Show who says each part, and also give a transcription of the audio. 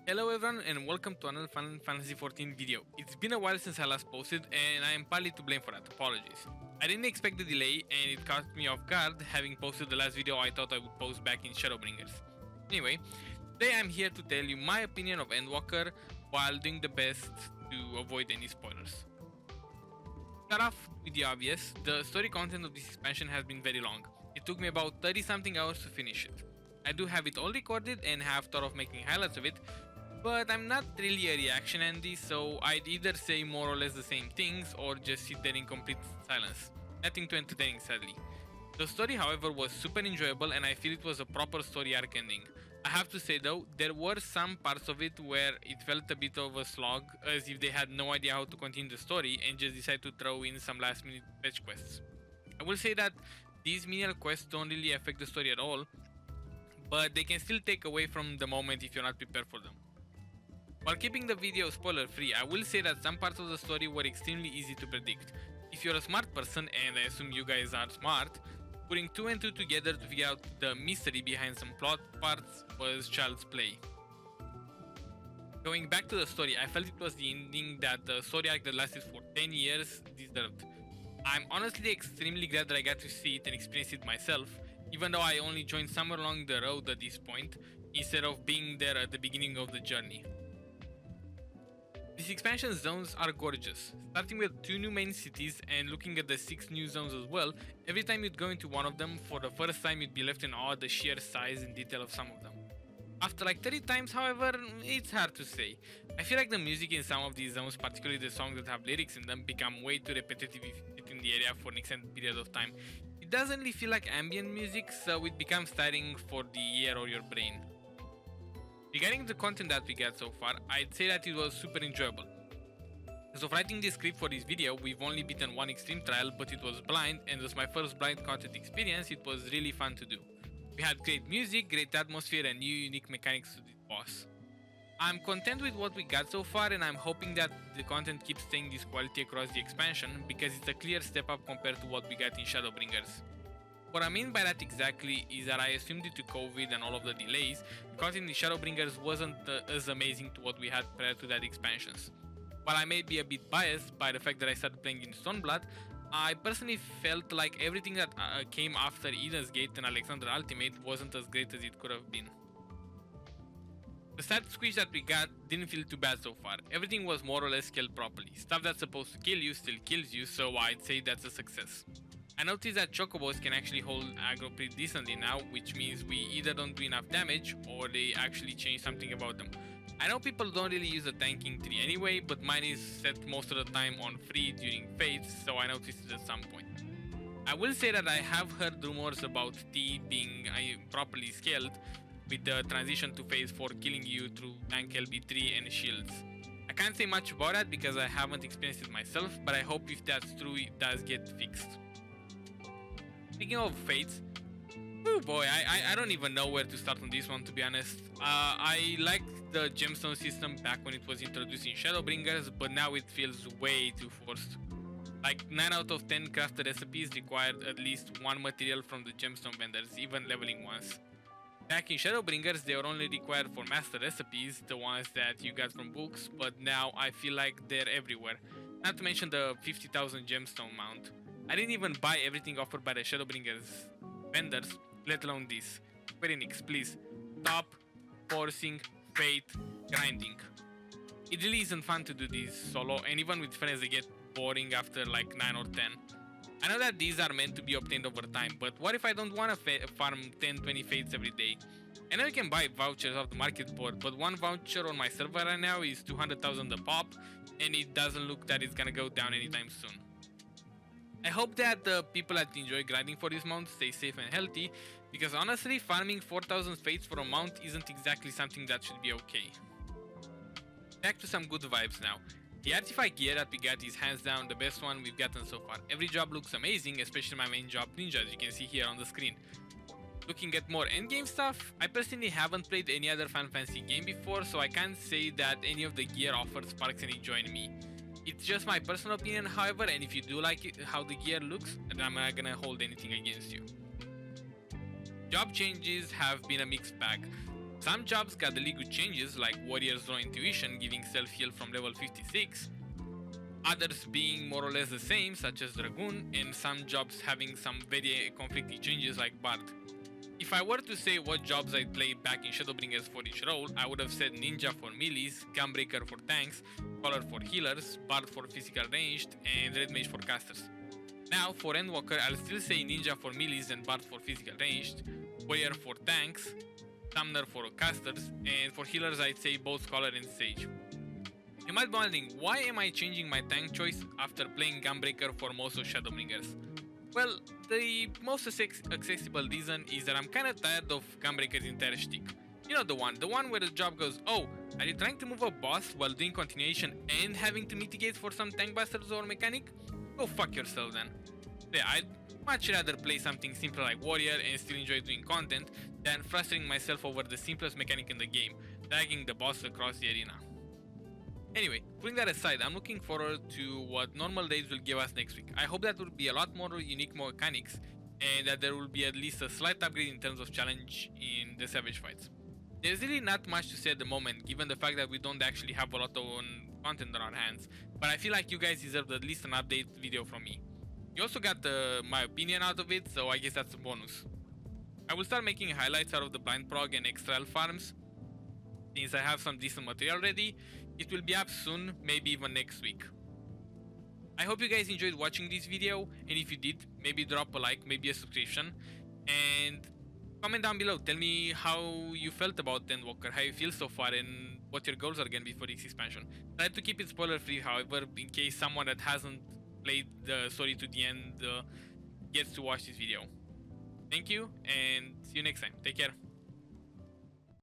Speaker 1: Hello everyone and welcome to another Final Fantasy XIV video. It's been a while since I last posted and I am partly to blame for that, apologies. I didn't expect the delay and it caught me off guard having posted the last video I thought I would post back in Shadowbringers. Anyway, today I'm here to tell you my opinion of Endwalker while doing the best to avoid any spoilers. Start off with the obvious, the story content of this expansion has been very long. It took me about 30 something hours to finish it. I do have it all recorded and have thought of making highlights of it, but I'm not really a reaction Andy, so I'd either say more or less the same things or just sit there in complete silence. Nothing too entertaining, sadly. The story, however, was super enjoyable and I feel it was a proper story arc ending. I have to say though, there were some parts of it where it felt a bit of a slog, as if they had no idea how to continue the story and just decided to throw in some last minute fetch quests. I will say that these menial quests don't really affect the story at all, but they can still take away from the moment if you're not prepared for them. While keeping the video spoiler free, I will say that some parts of the story were extremely easy to predict. If you're a smart person, and I assume you guys are smart, putting 2 and 2 together to figure out the mystery behind some plot parts was child's play. Going back to the story, I felt it was the ending that the story arc that lasted for 10 years deserved. I'm honestly extremely glad that I got to see it and experience it myself, even though I only joined somewhere along the road at this point, instead of being there at the beginning of the journey. These expansion zones are gorgeous, starting with 2 new main cities and looking at the 6 new zones as well. Every time you'd go into one of them, for the first time you'd be left in awe at the sheer size and detail of some of them. After like 30 times, however, it's hard to say. I feel like the music in some of these zones, particularly the songs that have lyrics in them, become way too repetitive if you sit in the area for an extended period of time. It doesn't really feel like ambient music, so it becomes tiring for the ear or your brain. Regarding the content that we got so far, I'd say that it was super enjoyable. As of writing this script for this video, we've only beaten one extreme trial, but it was blind, and as my first blind content experience, it was really fun to do. We had great music, great atmosphere, and new unique mechanics to this boss. I'm content with what we got so far, and I'm hoping that the content keeps staying this quality across the expansion, because it's a clear step up compared to what we got in Shadowbringers. What I mean by that exactly is that I assumed due to COVID and all of the delays, the content in Shadowbringers wasn't as amazing to what we had prior to that expansions. While I may be a bit biased by the fact that I started playing in Stormblood, I personally felt like everything that came after Eden's Gate and Alexander Ultimate wasn't as great as it could have been. The stat squish that we got didn't feel too bad so far. Everything was more or less scaled properly. Stuff that's supposed to kill you still kills you, so I'd say that's a success. I noticed that chocobos can actually hold aggro pretty decently now, which means we either don't do enough damage or they actually change something about them. I know people don't really use the tanking tree anyway, but mine is set most of the time on free during fates, so I noticed it at some point. I will say that I have heard rumors about T being properly scaled, with the transition to phase 4 killing you through tank LB3 and shields. I can't say much about that because I haven't experienced it myself, but I hope if that's true it does get fixed. Speaking of fates, oh boy, I don't even know where to start on this one, to be honest. I liked the gemstone system back when it was introduced in Shadowbringers, but now it feels way too forced. Like 9 out of 10 crafted recipes required at least one material from the gemstone vendors, even leveling ones. Back in Shadowbringers, they were only required for master recipes, the ones that you got from books, but now I feel like they're everywhere. Not to mention the 50,000 gemstone mount. I didn't even buy everything offered by the Shadowbringers vendors, let alone this. Square Enix, please, stop forcing fate grinding. It really isn't fun to do this solo, and even with friends they get boring after like 9 or 10. I know that these are meant to be obtained over time, but what if I don't want to farm 10-20 fates every day? I know you can buy vouchers off the market board, but one voucher on my server right now is 200,000 a pop, and it doesn't look that it's gonna go down anytime soon. I hope that the people that enjoy grinding for this mount stay safe and healthy, because honestly, farming 4000 fates for a mount isn't exactly something that should be okay. Back to some good vibes now. The artifact gear that we got is hands down the best one we've gotten so far. Every job looks amazing, especially my main job Ninja, as you can see here on the screen. Looking at more endgame stuff, I personally haven't played any other Final Fantasy game before, so I can't say that any of the gear offered sparks any joy in me. It's just my personal opinion, however, and if you do like it, how the gear looks, then I'm not gonna hold anything against you. Job changes have been a mixed bag. Some jobs got really good changes, like Warrior's Raw Intuition giving self-heal from level 56, others being more or less the same, such as Dragoon, and some jobs having some very conflicting changes like Bard. If I were to say what jobs I'd play back in Shadowbringers for each role, I would have said Ninja for melees, Gunbreaker for tanks, Scholar for healers, Bard for physical ranged, and Red Mage for casters. Now, for Endwalker, I'll still say Ninja for melees and Bard for physical ranged, Warrior for tanks, Summoner for casters, and for healers I'd say both Scholar and Sage. You might be wondering, why am I changing my tank choice after playing Gunbreaker for most of Shadowbringers? Well, the most accessible reason is that I'm kinda tired of Gunbreaker's entire shtick. You know the one where the job goes, oh, are you trying to move a boss while doing continuation and having to mitigate for some tank busters or mechanic? Go fuck yourself then. Yeah, I'd much rather play something simple like Warrior and still enjoy doing content than frustrating myself over the simplest mechanic in the game, dragging the boss across the arena. Anyway, putting that aside, I'm looking forward to what normal raids will give us next week. I hope that will be a lot more unique mechanics and that there will be at least a slight upgrade in terms of challenge in the Savage fights. There's really not much to say at the moment, given the fact that we don't actually have a lot of content on our hands, but I feel like you guys deserve at least an update video from me. You also got my opinion out of it, so I guess that's a bonus. I will start making highlights out of the blind prog and extra elf farms. Since I have some decent material ready, it will be up soon, maybe even next week. I hope you guys enjoyed watching this video, and if you did, maybe drop a like, maybe a subscription, and comment down below. Tell me how you felt about Endwalker, how you feel so far, and what your goals are going to be for this expansion. Try to keep it spoiler free, however, in case someone that hasn't played the story to the end gets to watch this video. Thank you, and see you next time. Take care.